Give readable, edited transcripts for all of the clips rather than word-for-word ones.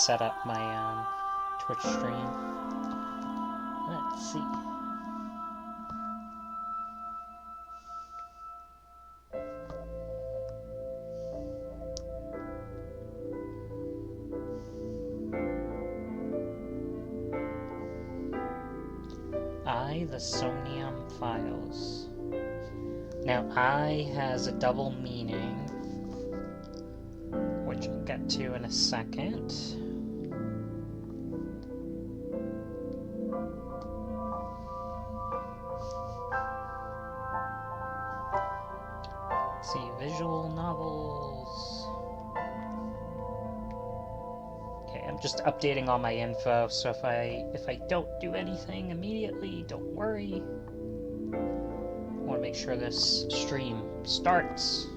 set up my Twitch stream. Let's see. The Somnium files. Now, I has a double meaning, which I'll get to in a second. Let's see, visual novels. Okay, I'm just updating all my info, so if I don't do anything immediately, don't worry. I want to make sure this stream starts.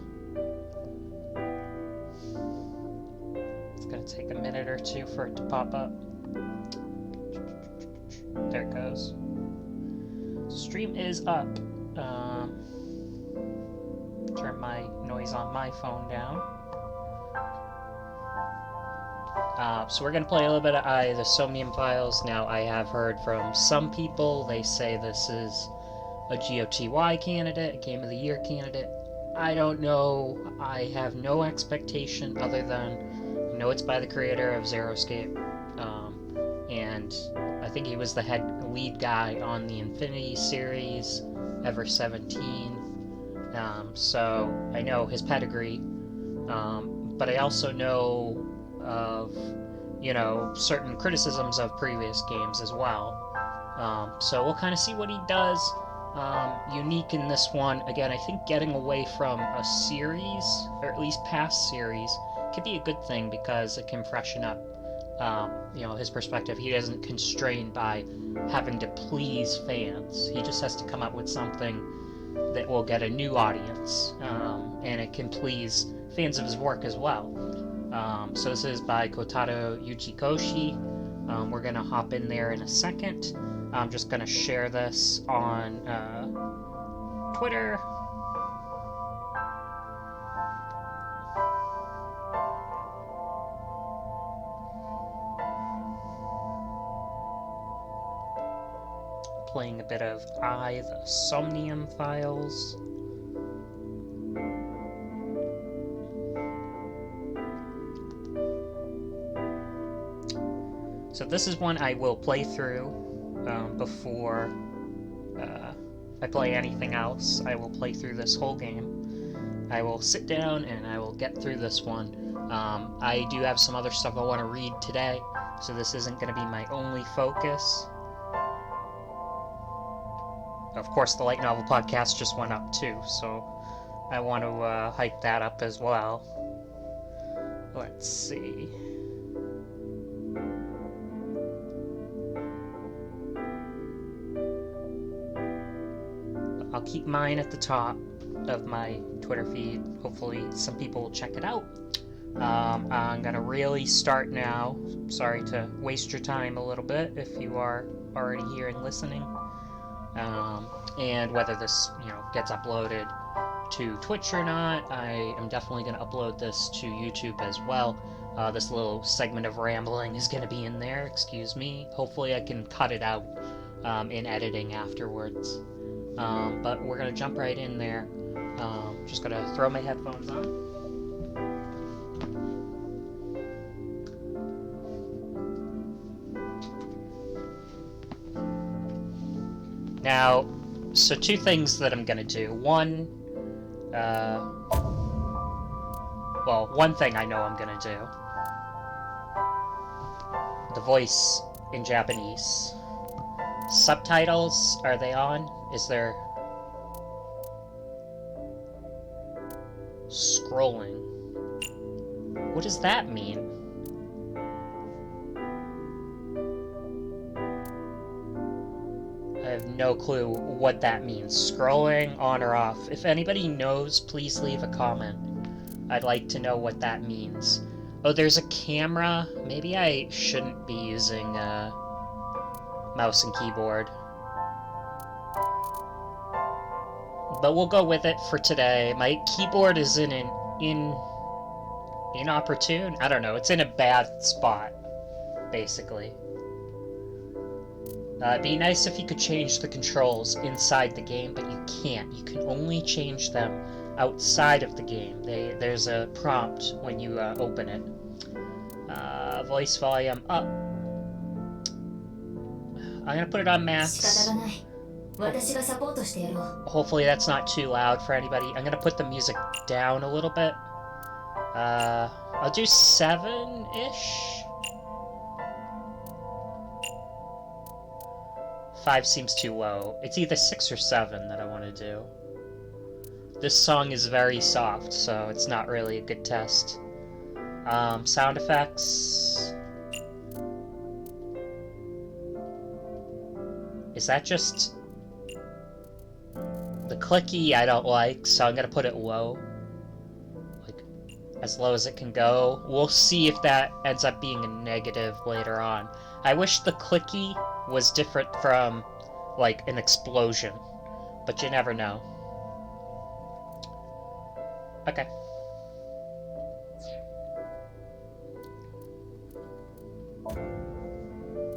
It's going to take a minute or two for it to pop up. There it goes. The stream is up. Turn my noise on my phone down. So we're going to play a little bit of the Somnium Files. Now, I have heard from some people, they say this is a GOTY candidate, a Game of the Year candidate. I don't know. I have no expectation other than I know it's by the creator of Zeroscape. And I think he was the lead guy on the Infinity series, Ever 17. So I know his pedigree. But I also know of, certain criticisms of previous games as well. So we'll kind of see what he does. Unique in this one, again, I think getting away from a series, or at least past series, could be a good thing because it can freshen up, his perspective. He isn't constrained by having to please fans. He just has to come up with something that will get a new audience, and it can please fans of his work as well. So this is by Kotaro Uchikoshi. We're going to hop in there in a second. I'm just going to share this on Twitter. Playing a bit of the Somnium Files. So this is one I will play through before I play anything else. I will play through this whole game. I will sit down and I will get through this one. I do have some other stuff I want to read today, so this isn't going to be my only focus. Of course, the Light Novel podcast just went up too, so I want to hype that up as well. Let's see. I'll keep mine at the top of my Twitter feed. Hopefully some people will check it out. I'm going to really start now. Sorry to waste your time a little bit if you are already here and listening. And whether this, gets uploaded to Twitch or not, I am definitely going to upload this to YouTube as well. This little segment of rambling is going to be in there, excuse me. Hopefully I can cut it out in editing afterwards. But we're going to jump right in there. Just going to throw my headphones on. Now, so two things that I'm going to do. One, one thing I know I'm going to do. The voice in Japanese. Subtitles, are they on? Is there scrolling? What does that mean? I have no clue what that means. Scrolling on or off. If anybody knows, please leave a comment. I'd like to know what that means. Oh, there's a camera. Maybe I shouldn't be using mouse and keyboard. But we'll go with it for today. My keyboard is inopportune. I don't know. It's in a bad spot. basically. It'd be nice if you could change the controls inside the game, but you can't. You can only change them outside of the game. There's a prompt when you open it. Voice volume up. I'm gonna put it on max. Hopefully that's not too loud for anybody. I'm gonna put the music down a little bit. I'll do 7-ish. 5 seems too low. It's either 6 or 7 that I want to do. This song is very soft, so it's not really a good test. Sound effects. Is that just... The clicky I don't like, so I'm gonna put it low. Like, as low as it can go. We'll see if that ends up being a negative later on. I wish the clicky was different from, like, an explosion. But you never know. Okay.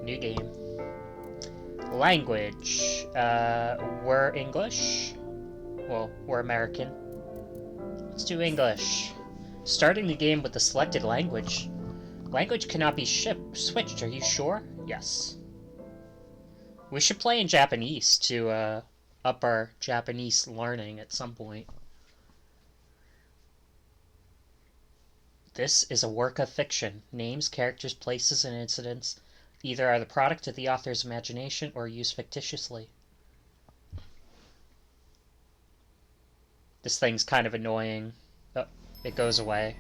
New game. Language. We're English. Well, we're American. Let's do English. Starting the game with the selected language. Language cannot be switched, are you sure? Yes. We should play in Japanese to up our Japanese learning at some point. This is a work of fiction. Names, characters, places, and incidents either are the product of the author's imagination or used fictitiously. This thing's kind of annoying. Oh, it goes away.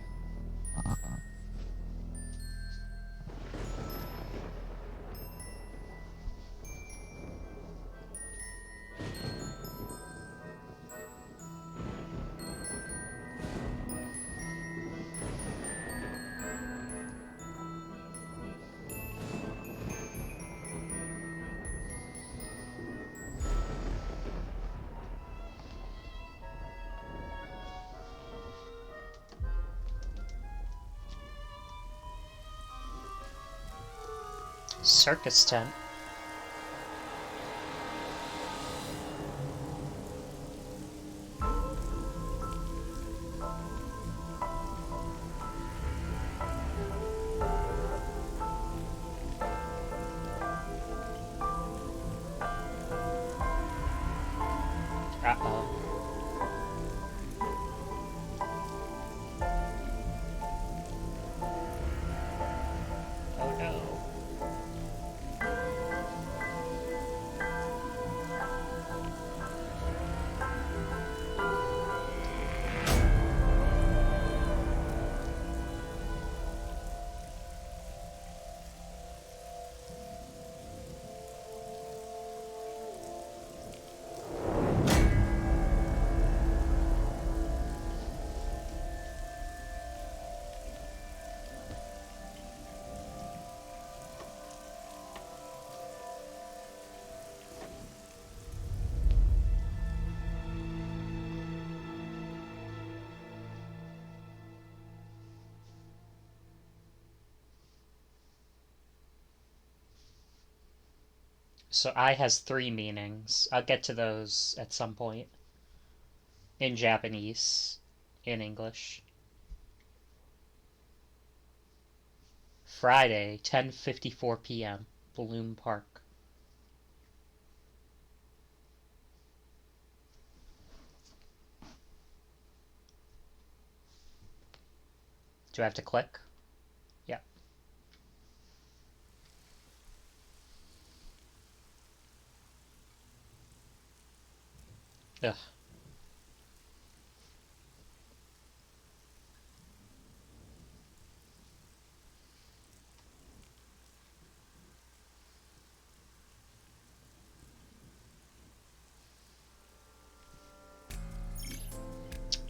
Circus tent. Uh-oh. Oh no. So I has 3 meanings. I'll get to those at some point. In Japanese. In English. Friday, 10:54 p.m. Bloom Park. Do I have to click? Yeah. Ugh.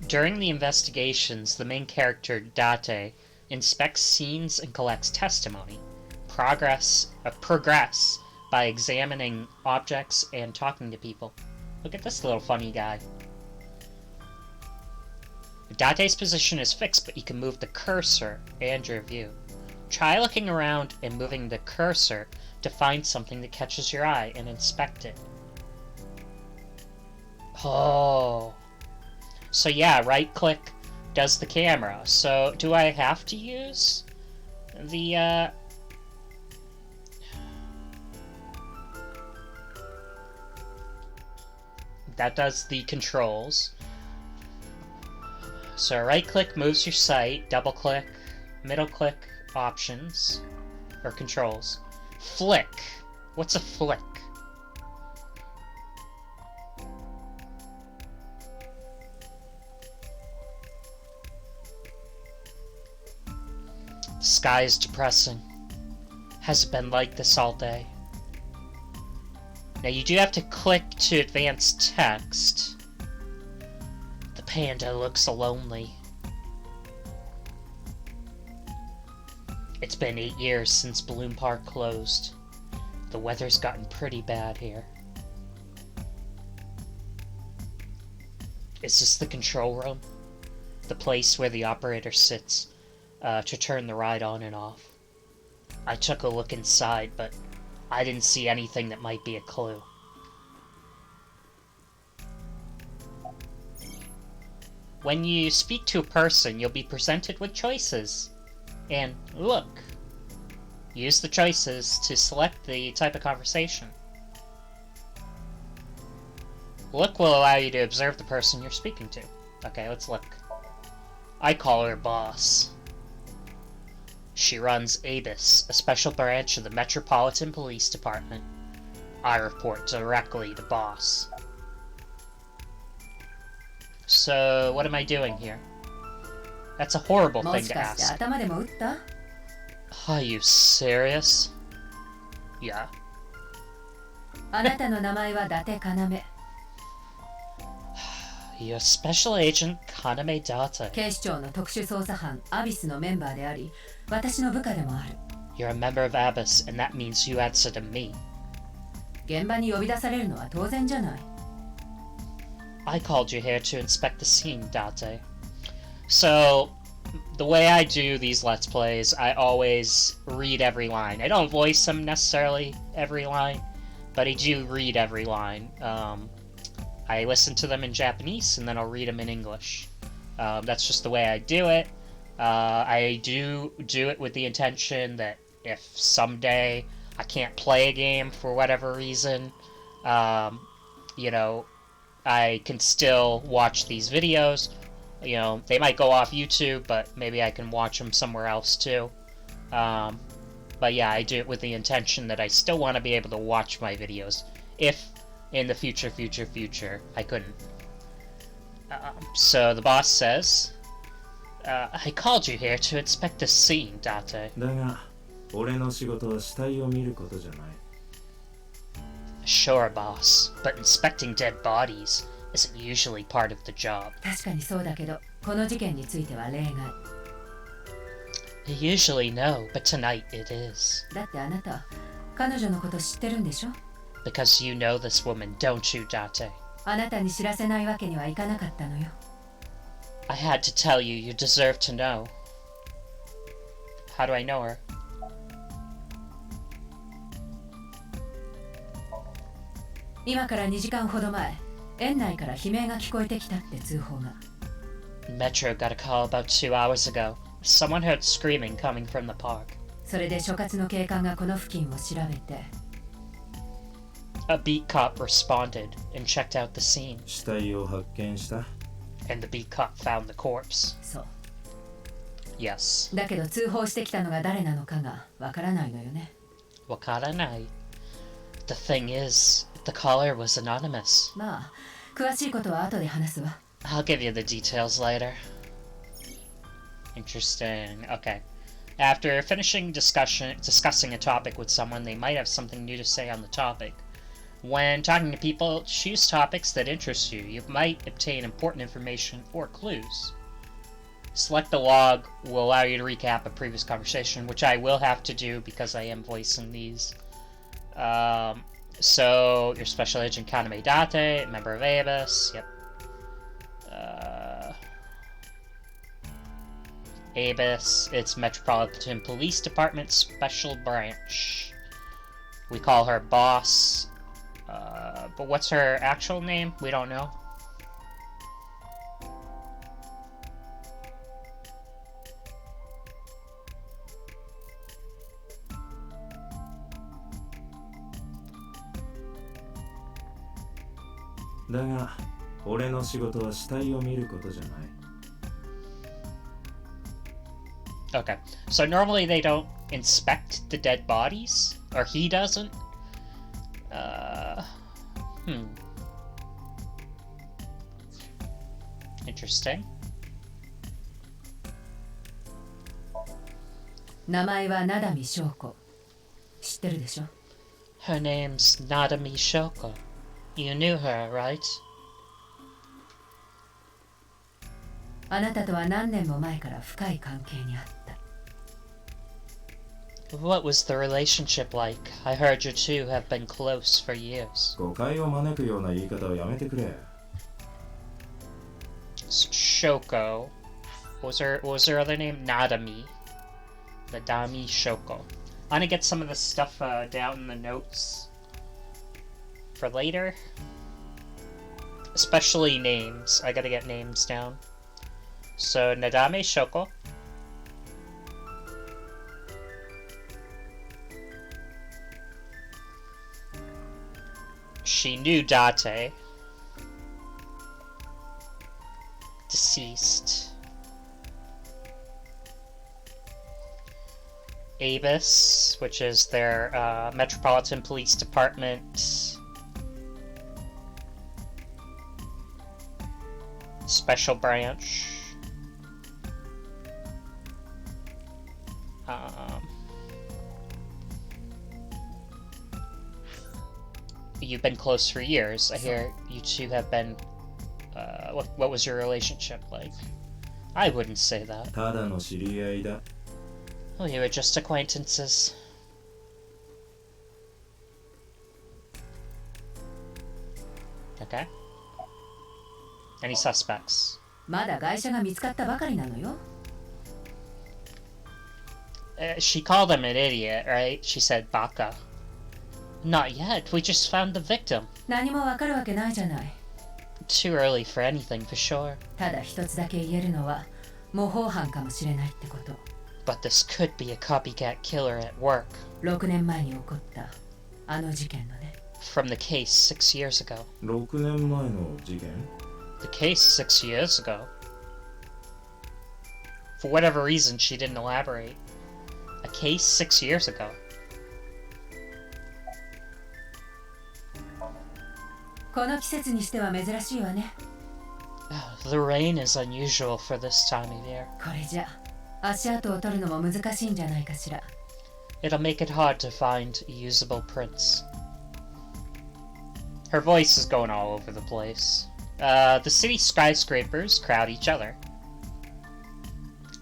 During the investigations, the main character, Date, inspects scenes and collects testimony. Progress by examining objects and talking to people. Look at this little funny guy. Date's position is fixed, but you can move the cursor and your view. Try looking around and moving the cursor to find something that catches your eye and inspect it. Oh. So yeah, right-click does the camera. So do I have to use the, that does the controls. So right-click moves your sight, double-click, middle-click, options, or controls. Flick. What's a flick? The sky is depressing. Has it been like this all day? Now you do have to click to advance text. The panda looks lonely. It's been 8 years since Balloon Park closed. The weather's gotten pretty bad here. Is this the control room? The place where the operator sits to turn the ride on and off? I took a look inside, but I didn't see anything that might be a clue. When you speak to a person, you'll be presented with choices. And look. Use the choices to select the type of conversation. Look will allow you to observe the person you're speaking to. Okay, let's look. I call her boss. She runs ABIS, a special branch of the Metropolitan Police Department. I report directly to boss. So, what am I doing here? That's a horrible thing to ask. Are you serious? Yeah. You're Special Agent Kaname Date. 警視庁の特殊捜査班アビスのメンバーであり、私の部下でもある。 You're a member of ABIS, and that means you answer to me. 現場に呼び出されるのは当然じゃない。 I called you here to inspect the scene, Date. So, the way I do these Let's Plays, I always read every line. I don't voice them necessarily every line, but I do read every line. I listen to them in Japanese, and then I'll read them in English. That's just the way I do it. I do it with the intention that if someday I can't play a game for whatever reason, you know, I can still watch these videos. You know, they might go off YouTube, but maybe I can watch them somewhere else too. But yeah, I do it with the intention that I still want to be able to watch my videos if in the future I couldn't. So the boss says, I called you here to inspect the scene, Date. だが、俺の仕事は死体を見ることじゃない。 Sure, boss, but inspecting dead bodies isn't usually part of the job. 確かにそうだけど、この事件については例外。 You usually know, but tonight it is. だってあなた、彼女のこと知ってるんでしょ? Because you know this woman, don't you, Date? あなたに知らせないわけにはいかなかったのよ。 I had to tell you, you deserve to know. How do I know her? 今から2時間ほど前、園内から悲鳴が聞こえてきたって通報が。 Metro got a call about 2 hours ago. Someone heard screaming coming from the park. それで所轄の警官がこの付近を調べて。 A beat cop responded and checked out the scene. 死体を発見した。 And the beat cop found the corpse. そう。 Yes. だけど通報してきたのが誰なのかがわからないのよね。 Wakaranai. The thing is, the caller was anonymous. まあ、詳しいことは後で話すわ。 I'll give you the details later. Interesting. Okay. After finishing discussing a topic with someone, they might have something new to say on the topic. When talking to people, choose topics that interest you. You might obtain important information or clues. Select the log will allow you to recap a previous conversation, which I will have to do because I am voicing these. So, your Special Agent Kaname Date, member of ABIS, yep. Abyss, it's Metropolitan Police Department Special Branch. We call her Boss. But what's her actual name? We don't know. Daが、俺の仕事は死体を見ることじゃない。Okay, so normally they don't inspect the dead bodies, or he doesn't. Interesting. 名前は名見翔子。知ってるでしょ？ Her name's Nadami Shoko. You knew her, right? あなたとは何年も前から深い関係にあった。What was the relationship like? I heard you two have been close for years. 誤解を招くような言い方をやめてくれ。Shoko. What was her other name? Nadami. Nadami Shoko. I'm gonna get some of the stuff down in the notes for later. Especially names. I gotta get names down. So, Nadame Shoko. She knew Date. Deceased. Abyss, which is their Metropolitan Police Department Special Branch. You've been close for years. I hear you two have been. What was your relationship like? I wouldn't say that. ただの知り合いだ。Well, you were just acquaintances. Okay. Any suspects? まだ外車が見つかったばかりなのよ。She called him an idiot, right? She said baka. Not yet. We just found the victim. 何もわかるわけないじゃない。Too early for anything, for sure. ただ一つだけ言えるのは模倣犯かもしれないってこと。But this could be a copycat killer at work. 6年前に起こったあの事件のね。From the case 6 years ago. 6年前の事件 The case 6 years ago. For whatever reason, she didn't elaborate. A case 6 years ago. この季節にしては珍しいわね。The rain is unusual for this time of year. これじゃ足跡を取るのも難しいんじゃないかしら。It'll make it hard to find usable prints. Her voice is going all over the place. The city skyscrapers crowd each other.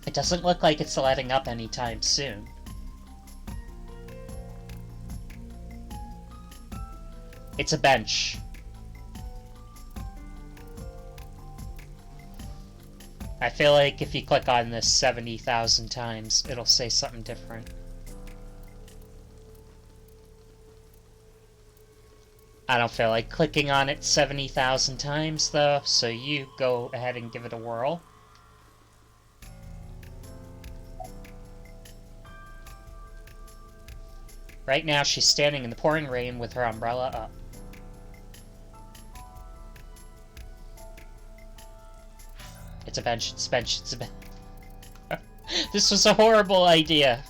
It doesn't look like it's letting up anytime soon. It's a bench. I feel like if you click on this 70,000 times, it'll say something different. I don't feel like clicking on it 70,000 times, though, so you go ahead and give it a whirl. Right now, she's standing in the pouring rain with her umbrella up. It's a bench, it's a bench, it's a bench. This was a horrible idea.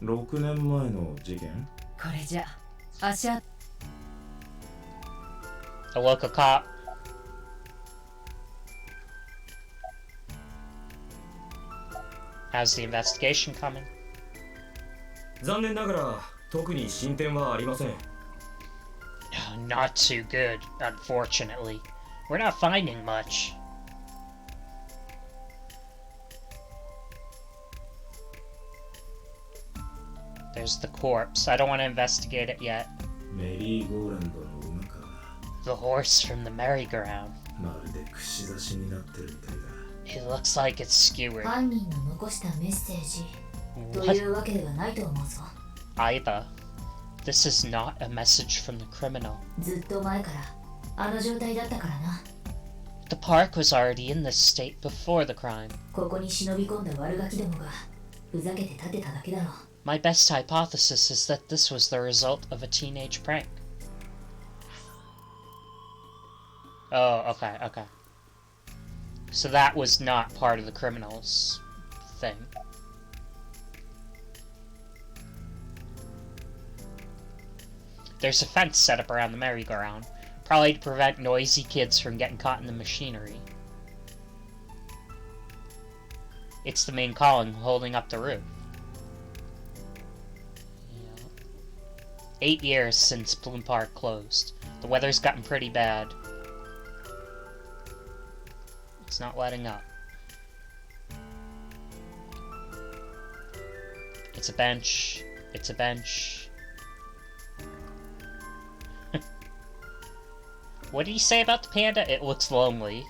6年前の事件これじゃ足跡。A local cop. How's the investigation coming? 残念ながら特に進展はありません。Not too good, unfortunately. We're not finding much. There's the corpse. I don't want to investigate it yet. メリーゴーランドの馬か。 The horse from the merry-go-round. まるで串刺しになってるみたいだ。 It looks like it's skewered. 犯人の残したメッセージと What? いうわけではないと思うぞ。 Either. This is not a message from the criminal. ずっと前からあの状態だったからな。 The park was already in this state before the crime. ここに忍び込んだ悪ガキどもがふざけて立てただけだろう。 My best hypothesis is that this was the result of a teenage prank. Oh, okay, okay. So that was not part of the criminal's thing. There's a fence set up around the merry-go-round, probably to prevent noisy kids from getting caught in the machinery. It's the main column holding up the roof. Yeah. 8 years since Bloom Park closed. The weather's gotten pretty bad. It's not letting up. It's a bench. It's a bench. What did he say about the panda? It looks lonely.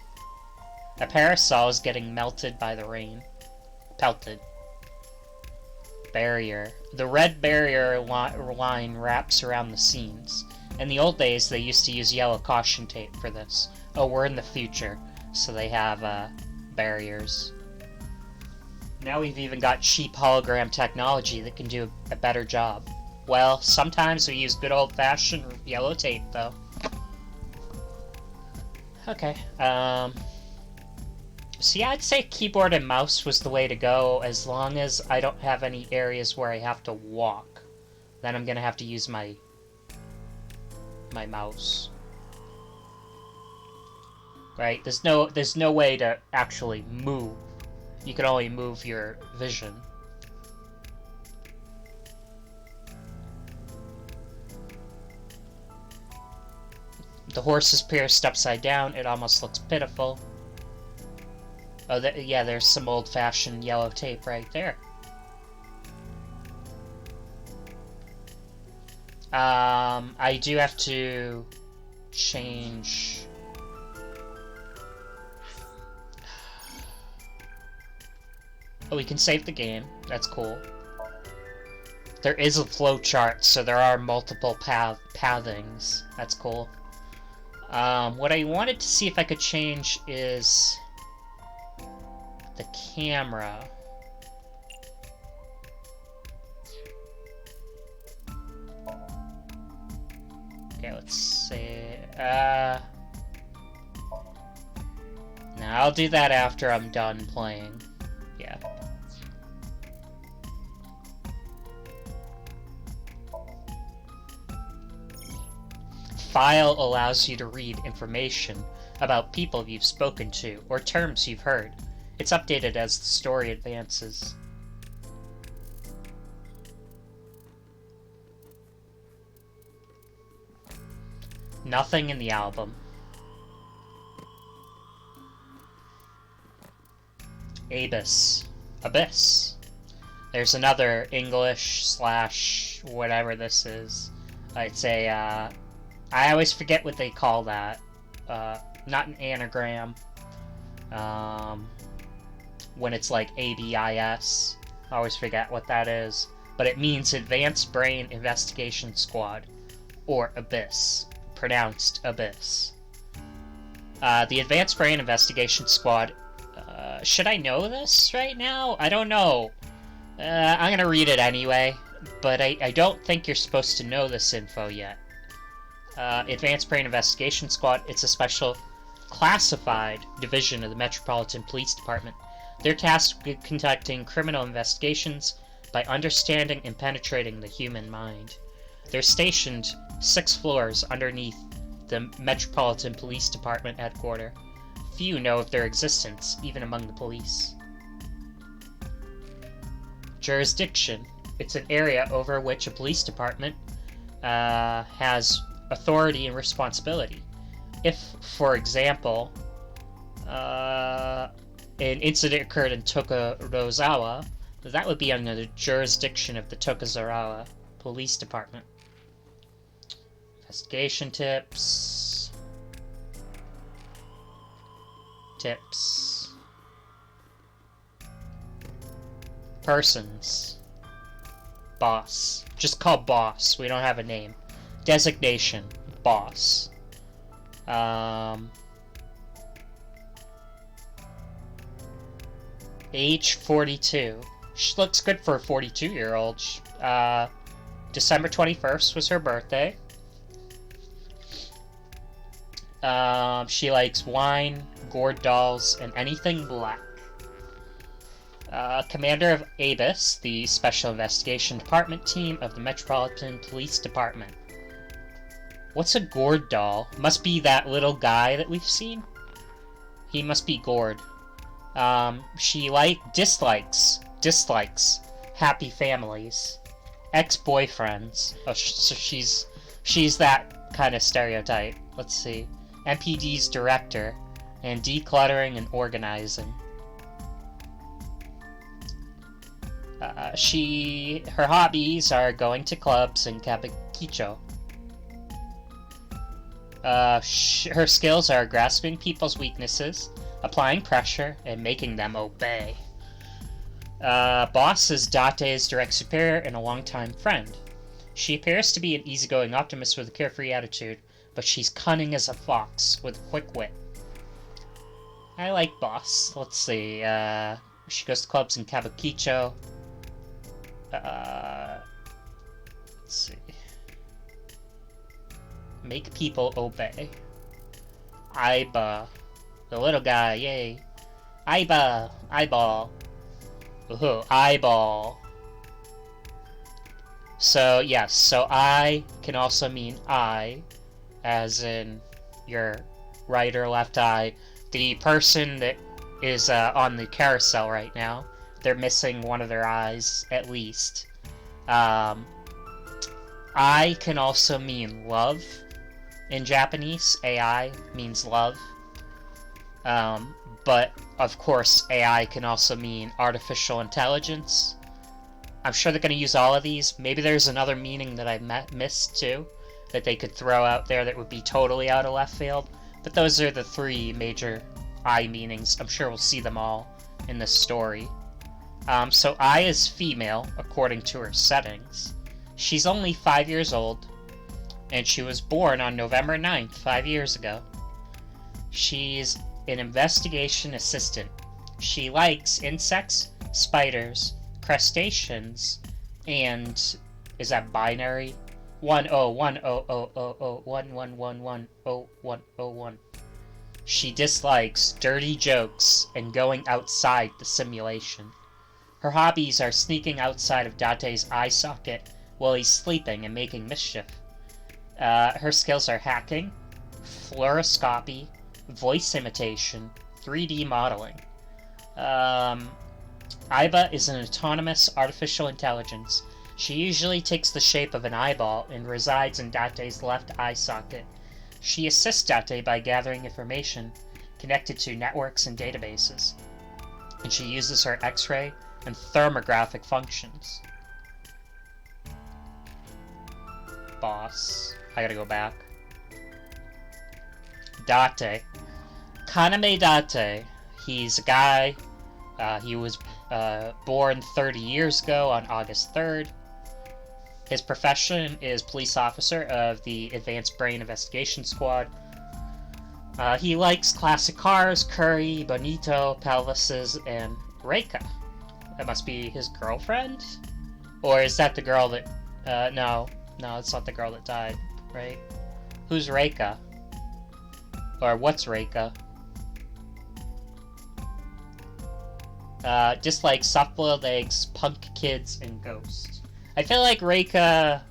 A parasol is getting melted by the rain. Pelted. Barrier. The red barrier line wraps around the scenes. In the old days, they used to use yellow caution tape for this. Oh, we're in the future, so they have barriers. Now we've even got cheap hologram technology that can do a better job. Well, sometimes we use good old-fashioned yellow tape, though. Okay, so yeah, I'd say keyboard and mouse was the way to go, as long as I don't have any areas where I have to walk. Then I'm gonna have to use my mouse. Right? There's no way to actually move. You can only move your vision. The horse is pierced upside down. It almost looks pitiful. Oh, yeah, there's some old-fashioned yellow tape right there. I do have to change... Oh, we can save the game. That's cool. There is a flow chart, so there are multiple pathings. That's cool. What I wanted to see if I could change is the camera. Okay, let's see. No, I'll do that after I'm done playing. Yeah. File allows you to read information about people you've spoken to or terms you've heard. It's updated as the story advances. Nothing in the album. Abyss. Abyss. There's another English / whatever this is. It's a, I always forget what they call that. Not an anagram. When it's like ABIS. I always forget what that is. But it means Advanced Brain Investigation Squad. Or Abyss. Pronounced Abyss. The Advanced Brain Investigation Squad. Should I know this right now? I don't know. I'm gonna read it anyway. But I don't think you're supposed to know this info yet. Advanced Brain Investigation Squad, it's a special classified division of the Metropolitan Police Department. They're tasked with conducting criminal investigations by understanding and penetrating the human mind. They're stationed 6 floors underneath the Metropolitan Police Department headquarters. Few know of their existence, even among the police. Jurisdiction. It's an area over which a police department has authority and responsibility. If, for example, an incident occurred in Tokurozawa, that would be under the jurisdiction of the Tokurozawa Police Department. Investigation tips. Tips. Persons. Boss. Just call boss. We don't have a name. Designation. Boss. Age 42. She looks good for a 42-year-old. December 21st was her birthday. She likes wine, gourd dolls, and anything black. Commander of ABIS, the Special Investigation Department team of the Metropolitan Police Department. What's a gourd doll? Must be that little guy that we've seen? He must be gourd. She dislikes happy families, ex-boyfriends. Oh, so she's that kind of stereotype. Let's see. MPD's director, and decluttering and organizing. Her hobbies are going to clubs and kabukicho. Her skills are grasping people's weaknesses, applying pressure, and making them obey. Boss is Date's direct superior and a longtime friend. She appears to be an easygoing optimist with a carefree attitude, but she's cunning as a fox with a quick wit. I like Boss. Let's see. She goes to clubs in kabukicho. Let's see. Make people obey. Aiba. The little guy, yay. Aiba. Eyeball. Ooh, eyeball. So, yes, so I can also mean eye, as in your right or left eye. The person that is on the carousel right now, they're missing one of their eyes, at least. I can also mean love. In Japanese, AI means love. But, of course, AI can also mean artificial intelligence. I'm sure they're going to use all of these. Maybe there's another meaning that I missed, too, that they could throw out there that would be totally out of left field. But those are the three major I meanings. I'm sure we'll see them all in this story. So I is female, according to her settings. She's only 5 years old, and she was born on November 9th, 5 years ago. She's an investigation assistant. She likes insects, spiders, crustaceans, and is that binary? 1010001110101. She dislikes dirty jokes and going outside the simulation. Her hobbies are sneaking outside of Date's eye socket while he's sleeping and making mischief. Her skills are hacking, fluoroscopy, voice imitation, 3D modeling. Aiba is an autonomous artificial intelligence. She usually takes the shape of an eyeball and resides in Date's left eye socket. She assists Date by gathering information connected to networks and databases, and she uses her X-ray and thermographic functions. Boss. I gotta go back. Date. Kaname Date. He's a guy. He was born 30 years ago on August 3rd. His profession is police officer of the Advanced Brain Investigation Squad. He likes classic cars, curry, bonito, pelvises, and Reika. That must be his girlfriend? Or is that the girl that... no, it's not the girl that died, right? Who's Reika? Or what's Reika? Dislikes soft-boiled eggs, punk kids, and ghosts. I feel like Reika...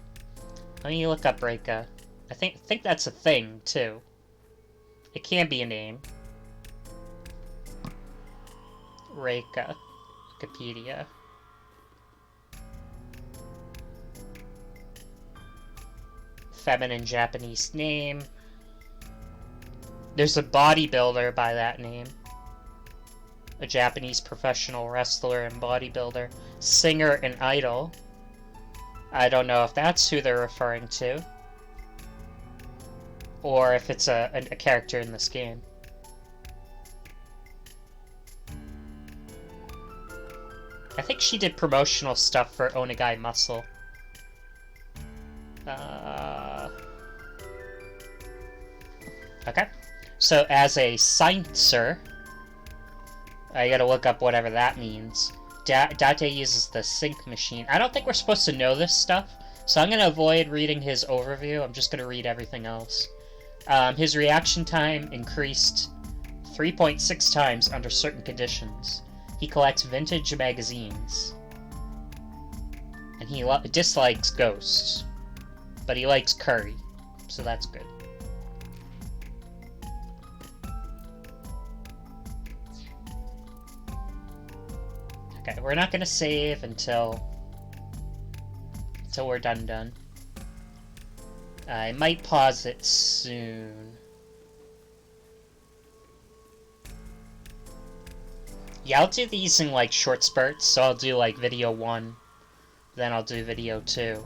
Let me look up Reika. I think that's a thing, too. It can be a name. Reika. Wikipedia. Feminine Japanese name. There's a bodybuilder by that name. A Japanese professional wrestler and bodybuilder. Singer and idol. I don't know if that's who they're referring to. Or if it's a character in this game. I think she did promotional stuff for Onegai Muscle. Okay. So as a sciencer, I gotta look up whatever that means. Date uses the sync machine. I don't think we're supposed to know this stuff, so I'm gonna avoid reading his overview. I'm just gonna read everything else. His reaction time increased 3.6 times under certain conditions. He collects vintage magazines. And he dislikes ghosts. But he likes curry, so that's good. Okay, we're not gonna save until we're done. I might pause it soon. Yeah, I'll do these in like short spurts, so I'll do like video 1, then I'll do video 2.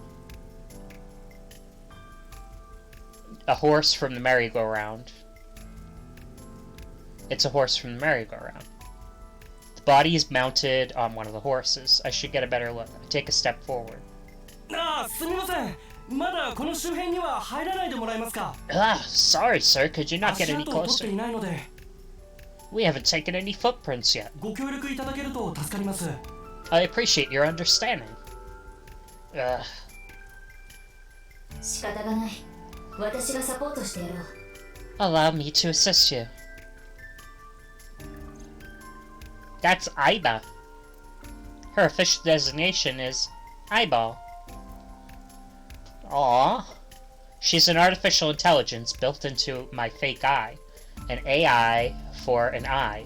A horse from the merry-go-round. It's a horse from the merry-go-round. The body is mounted on one of the horses. I should get a better look. Take a step forward. Ah, sorry, sir. Could you not get any closer? We haven't taken any footprints yet. I appreciate your understanding. Allow me to assist you. That's Aiba. Her official designation is Eyeball. Aww. She's an artificial intelligence built into my fake eye. An AI for an eye.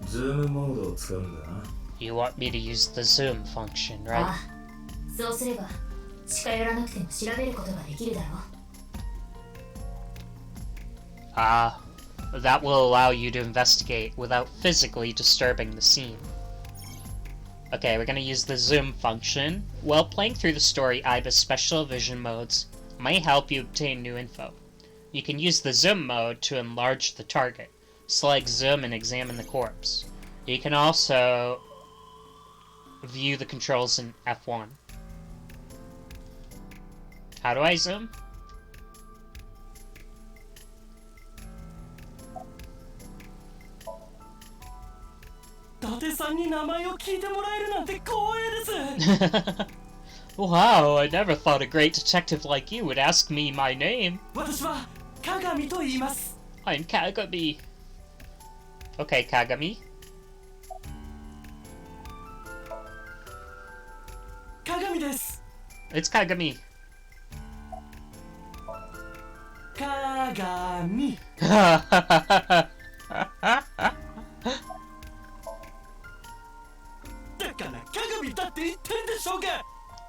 Zoom モードを使うんだな。 You want me to use the zoom function, right? That will allow you to investigate without physically disturbing the scene. Okay, we're gonna use the zoom function. While playing through the story, Aiba's special vision modes might help you obtain new info. You can use the zoom mode to enlarge the target. Select zoom and examine the corpse. You can also view the controls in F1. How do I zoom? Wow, I never thought a great detective like you would ask me my name. I'm Kagami. Okay, Kagami. It's Kagami.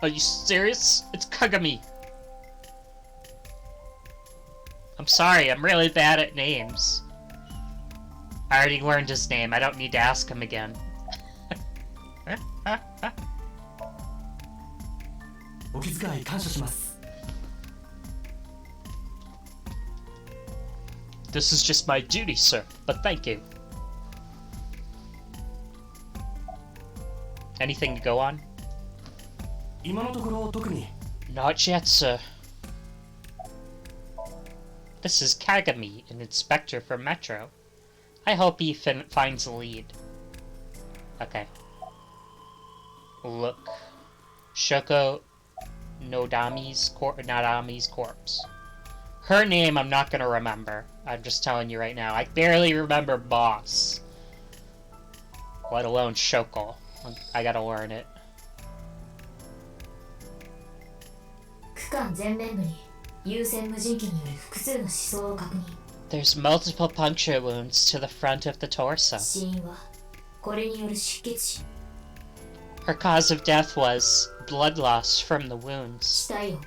Are you serious? It's Kagami. I'm sorry, I'm really bad at names. I already learned his name, I don't need to ask him again. This is just my duty, sir, but thank you. Anything to go on? Not yet, sir. This is Kagami, an inspector from Metro. I hope he finds a lead. Okay. Look. Shoko Nadami's corpse. Her name I'm not gonna remember. I'm just telling you right now. I barely remember Boss. Let alone Shoko. I gotta learn it. There's multiple puncture wounds to the front of the torso. Her cause of death was blood loss from the wounds. The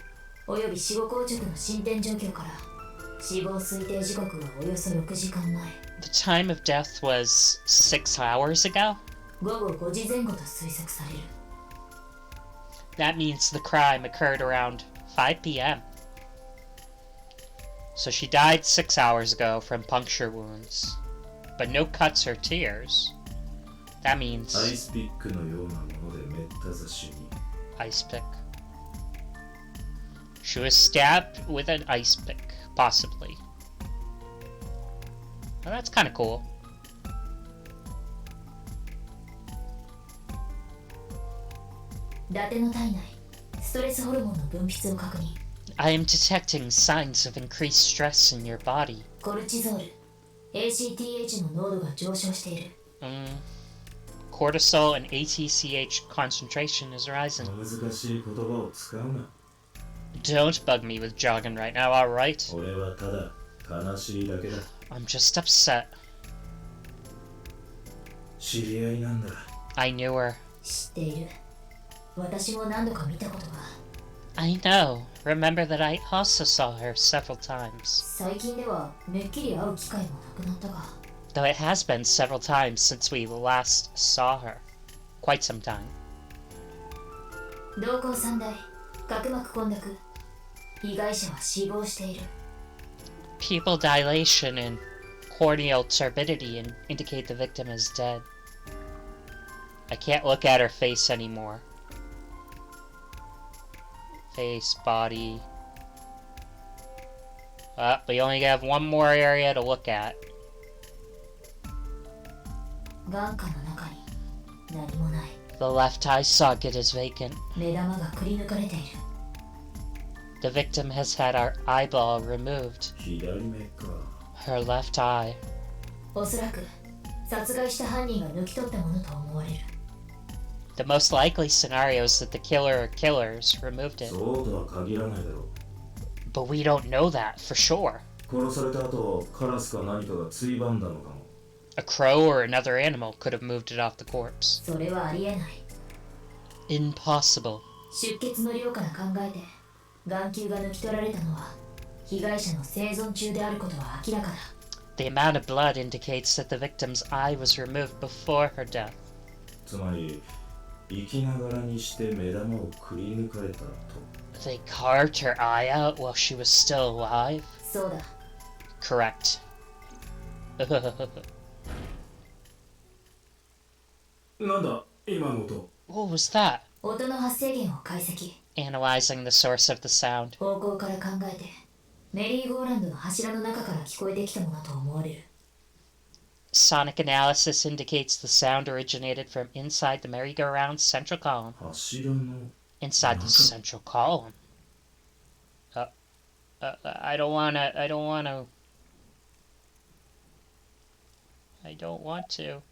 time of death was 6 hours ago? That means the crime occurred around 5 p.m. So she died 6 hours ago from puncture wounds. But no cuts or tears. That アイ means スピックのようなものでめった刺しに。 ice pick. She was stabbed with an ice pick, possibly. Well, that's kind of cool. 伊達の体内ストレスホルモンの分泌を確認。 I am detecting signs of increased stress in your body. コルチゾール ACTH の濃度が上昇している。 Cortisol and ATCH concentration is rising. 難しい言葉を使うな。 Don't bug me with jogging right now, alright? 俺はただ悲しいだけだ。 I'm just upset. 知り合いなんだ。 I knew her. 知っている。私も何度か見たことが。 I know. Remember that I also saw her several times. 最近ではめっきり会う機会もなくなったが。 Though it has been several times since we last saw her. Quite some time. 瞳孔散大角膜混濁。被害者は死亡している。 Pupil dilation and corneal turbidity indicate the victim is dead. I can't look at her face anymore. Face, body. We only have one more area to look at. 眼下の中に何もない。 The left eye socket is vacant. 目玉がくり抜かれている。 The victim has had our eyeball removed. 左目か。 Her left eye. おそらく殺害した犯人が抜き取ったものと思われる。 The most likely scenario is that the killer or killers removed it. そうとは限らないだろう。 But we don't know that for sure. 殺された後、カラスか何かがついばんだのかも。 A crow or another animal could have moved it off the corpse. それはありえない。 Impossible. 出血の量から考えて眼球が抜き取られたのは被害者の生存中であることは明らかだ。 The amount of blood indicates that the victim's eye was removed before her death. つまり、生きながらにして目玉をくり抜かれたと。 They carved her eye out while she was still alive? そうだ。 Correct. なんだ、今の音。 What was that? 音の発生源を解析。 Analyzing the source of the sound. 方向から考えてメリーゴーランドの柱の中から聞こえてきたものと思われる。 Sonic analysis indicates the sound originated from inside the merry-go-round's central column. 柱の。 Inside the central column? I don't wanna. I don't want to.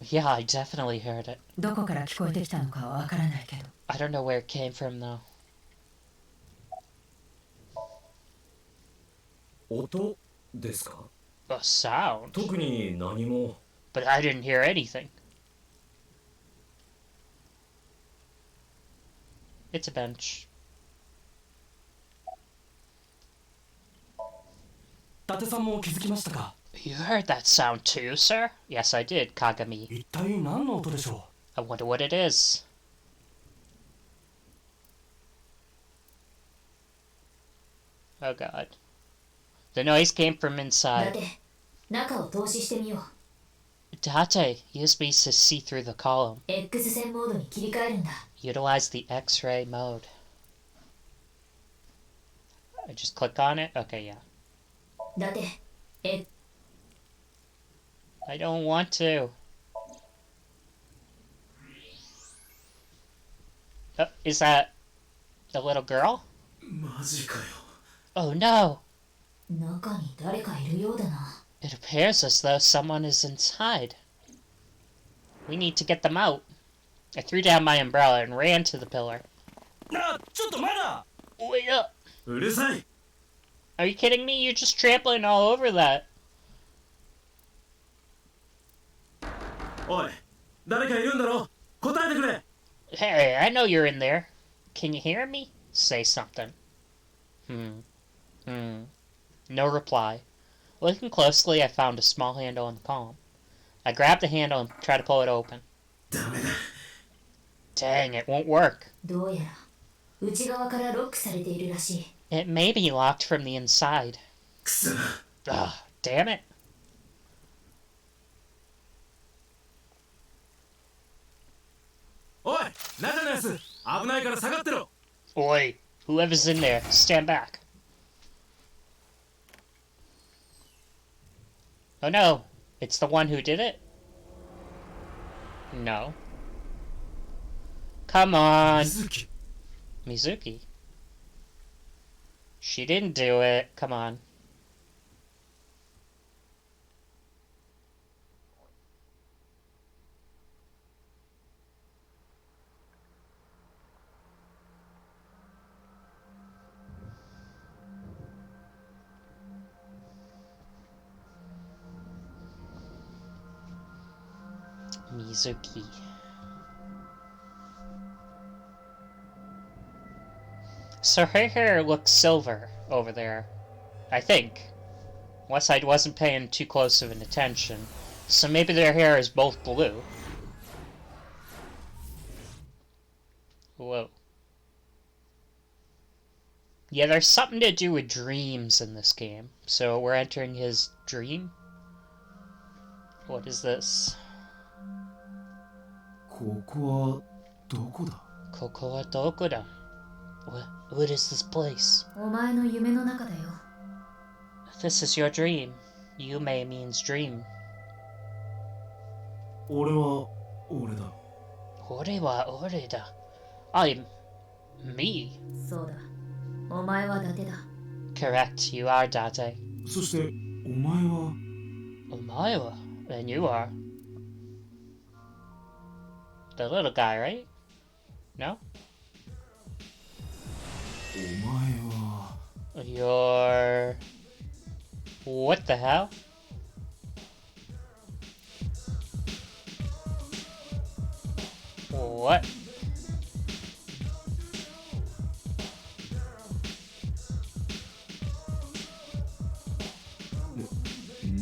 Yeah, I definitely heard it. どこから聞こえてきたのかはわからないけど。 I don't know where it came from though. 音ですか？ A sound? 特に何も。 But I didn't hear anything. It's a bench. 伊達さんも気づきましたか？ You heard that sound too, sir? Yes, I did, Kagami. 一体何の音でしょ I wonder what it is. Oh god. The noise came from だっ inside. て中を透視してみよう。 Date, use me to see through the column. X 線モードに切り替えるんだ。 Utilize the X-ray mode. I just click on it? Okay, yeah. だって I don't want to. Oh, is that the little girl? マジかよ。 Oh no! 中に誰かいるようだな。 It appears as though someone is inside. We need to get them out. I threw down my umbrella and ran to the pillar. う？なあ、ちょっとまだ。 Wait up! うるさい。 Are you kidding me? You're just trampling all over that. おい、誰かいるんだろ？答えてくれ。 Hey, I know you're in there. Can you hear me? Say something. No reply. Looking closely, I found a small handle in the column. I grabbed the handle and tried to pull it open. ダメだ。 Dang, it won't work. どうやら内側からロックされているらしい。It may be locked from the inside. くそ Ugh, damn it. おい中のやつ危ないから下がってろ Oi, whoever's in there, stand back. Oh no, it's the one who did it? No. Come on, 水木 Mizuki. She didn't do it. Come on. Mizuki. So her hair looks silver over there, I think. Unless I wasn't paying too close of an attention. So maybe their hair is both blue. Whoa. Yeah, there's something to do with dreams in this game. So we're entering his dream? What is this? ここはどこだ Koko wa doko da? What is this place? お前の夢の中だよ。 This is your dream. Yume means dream. 俺は俺だ Ore wa ore da. I'm me. そうだ。お前は伊達だ。 Correct, you are Date. そしてお前は Omae wa. And you are. The little guy, right? No? お前は You're... What the hell? What?「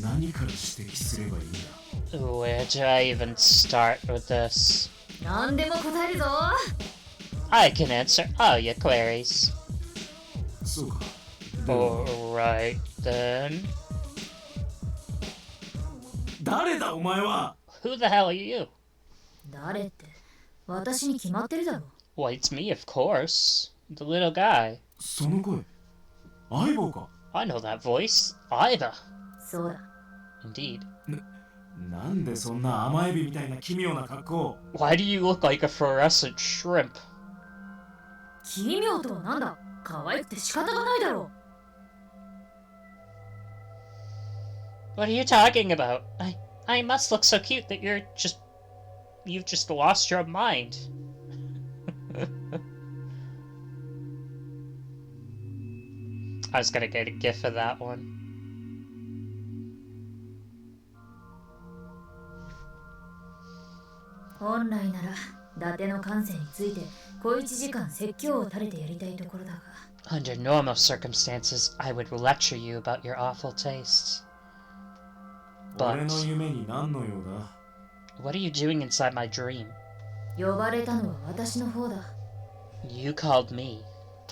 何から指摘すればいいんだ Where do I even start with this? 何でも答えるぞ。 I can answer all your queries. そうかでは Alright then. 誰だお前は Who the hell are you? 誰って私に決まってるだろ。 Well, it's me, of course. The little guy. その声相棒か I know that voice. Either. そうだ。 Indeed. なんでそんな甘エビみたいな奇妙な格好 Why do you look like a fluorescent shrimp? 奇妙とはなんだ。可愛くて仕方がないだろ。 What are you talking about? I must look so cute that you've just lost your mind. I was gonna get a gif of that one. 本来なら伊達の感性について小一時間説教を垂れてやりたいところだが。 Under normal circumstances, I would lecture you about your awful tastes. 俺の But 夢に何の用だ what are you doing inside my dream? 呼ばれたのは私の方だ。 You called me.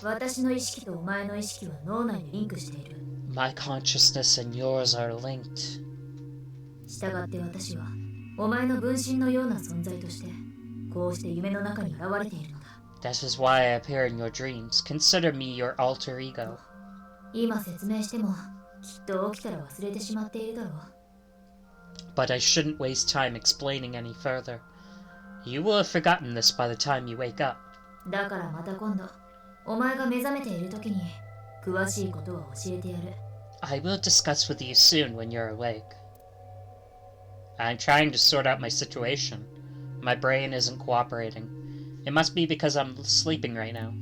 私の意識とお前の意識は脳内でリンクしている。 My consciousness and yours are linked. したがって私はお前の分身のような存在としてこうして夢の中に現れているのだ。 That is why I appear in your dreams. Consider me your alter ego. 今説明してもきっと起きたら忘れてしまっているだろう。 But I shouldn't waste time explaining any further. You will have forgotten this by the time you wake up. だからまた今度お前が目覚めている時に詳しいことは教えてやる。 I will discuss with you soon when you're awake. I'm trying to sort out my situation. My brain isn't cooperating. It must be because I'm sleeping right now.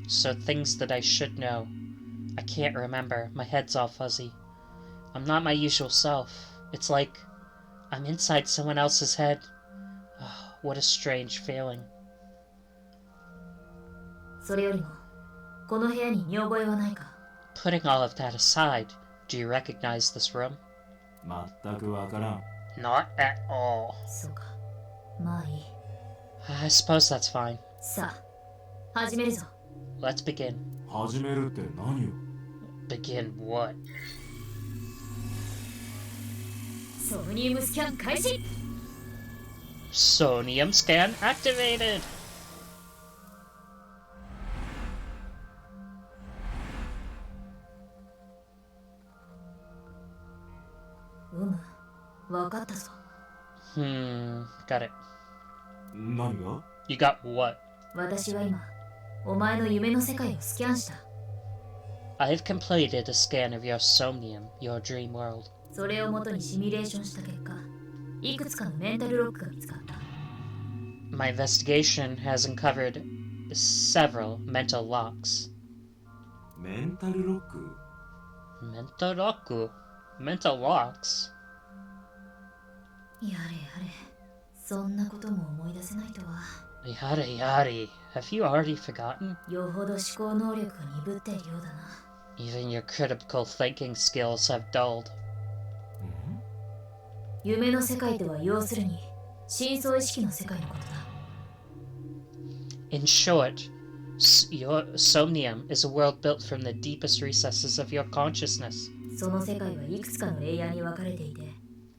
So things that I should know. I can't remember. My head's all fuzzy. I'm not my usual self. It's like I'm inside someone else's head. Oh, what a strange feeling. それよりもこの部屋に見覚えはないか。 Putting all of that aside, do you recognize this room? 全くわからん Not at all. そうか。まあいい。 I suppose that's fine. さあ始めるぞ。let's begin. 始めるって何を Begin what? ソムニウムスキャン開始。 Somnium scan activated! 分かったぞ。Got it. 何が You got what? 私は今お前の夢の世界をスキャンした。 I have completed a scan of your Somnium, your dream world. それをもとにシミュレーションした結果、いくつかのメンタルロックが見つかった。 My investigation has uncovered several mental locks. メンタルロック Mental lock? Mental locks? やれやれ、そんなことも思い出せないとは。 Yada yada. Have you already forgotten? よほど思考能力が鈍っているようだな。 Even your critical thinking skills have dulled. 夢の世界とは要するに深層意識の世界のことだ。 In short, your Somnium is a world built from the deepest recesses of your consciousness. その世界はいくつかのレイヤーに分かれていて、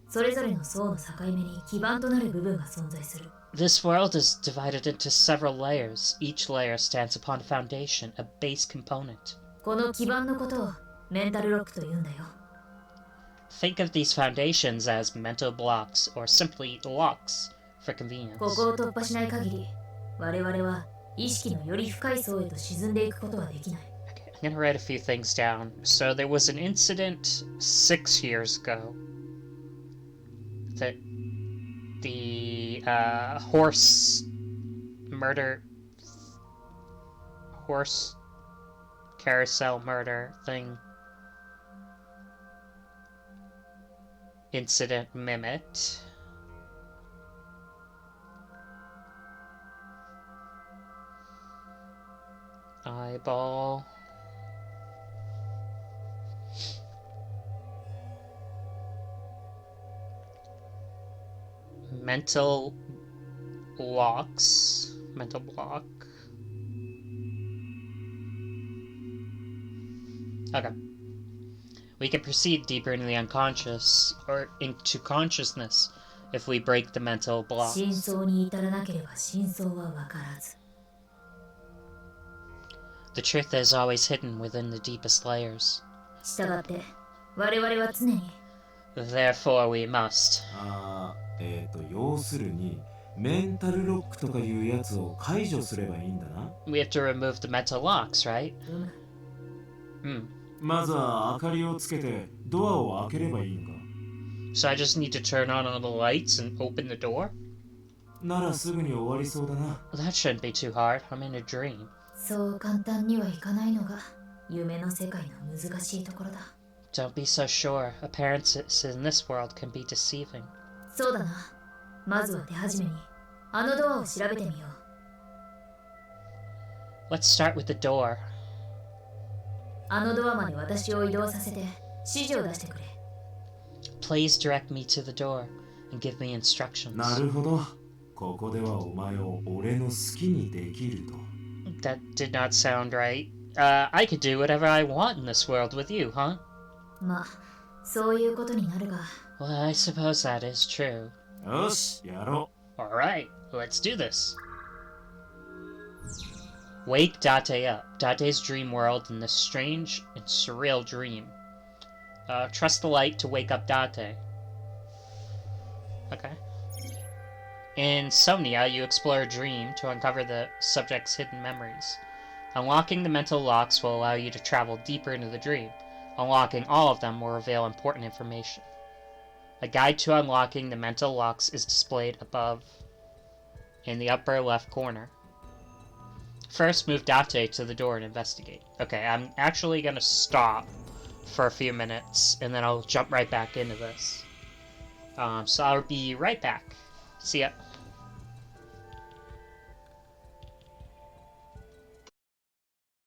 それぞれの層の境目に基盤となる部分が存在する。 This world is divided into several layers. Each layer stands upon a foundation, a base component. この基盤のことをメンタルロックと言うんだよ。 Think of these foundations as mental blocks or simply locks for convenience. ここを突破しない限り、我々は意識のより深い層へと沈んでいくことはできない。 Okay, I'm gonna write a few things down. So there was an incident 6 years ago that the horse carousel murder thing incident mimicked. Eyeball. Mental locks. Mental block. Okay. We can proceed deeper into the unconscious, or into consciousness, if we break the mental blocks. 真相に至らなければ真相は分からず。 The truth is always hidden within the deepest layers. したがって我々は常に Therefore we must. 要するにメンタルロックとかいうやつを解除すればいいんだな We have to remove the mental locks, right? まずは明かりをつけてドアを開ければいいのか So I just need to turn on all the lights and open the door? ならすぐに終わりそうだな Well, that shouldn't be too hard. I'm in a dream. そう簡単にはいかないのが夢の世界の難しいところだ。 Don't be so sure. Appearances in this world can be deceiving. そうだな。まずは手始めにあのドアを調べてみよう。 Let's start with the door. あのドアまで私を移動させて指示を出してくれ。 Please direct me to the door and give me instructions. なるほどここではお前を俺の好きにできると That did not sound right. I could do whatever I want in this world with you, huh? まあ、そういうことになるが。 Well, I suppose that is true. よしやろ Alright, let's do this. Wake Date up. Date's dream world in this strange and surreal dream. Trust the light to wake up Date. Okay. In Somnia, you explore a dream to uncover the subject's hidden memories. Unlocking the mental locks will allow you to travel deeper into the dream. Unlocking all of them will reveal important information. A guide to unlocking the mental locks is displayed above in the upper left corner. First, move Date to the door and investigate. Okay, I'm actually gonna stop for a few minutes, and then I'll jump right back into this. So I'll be right back. See ya.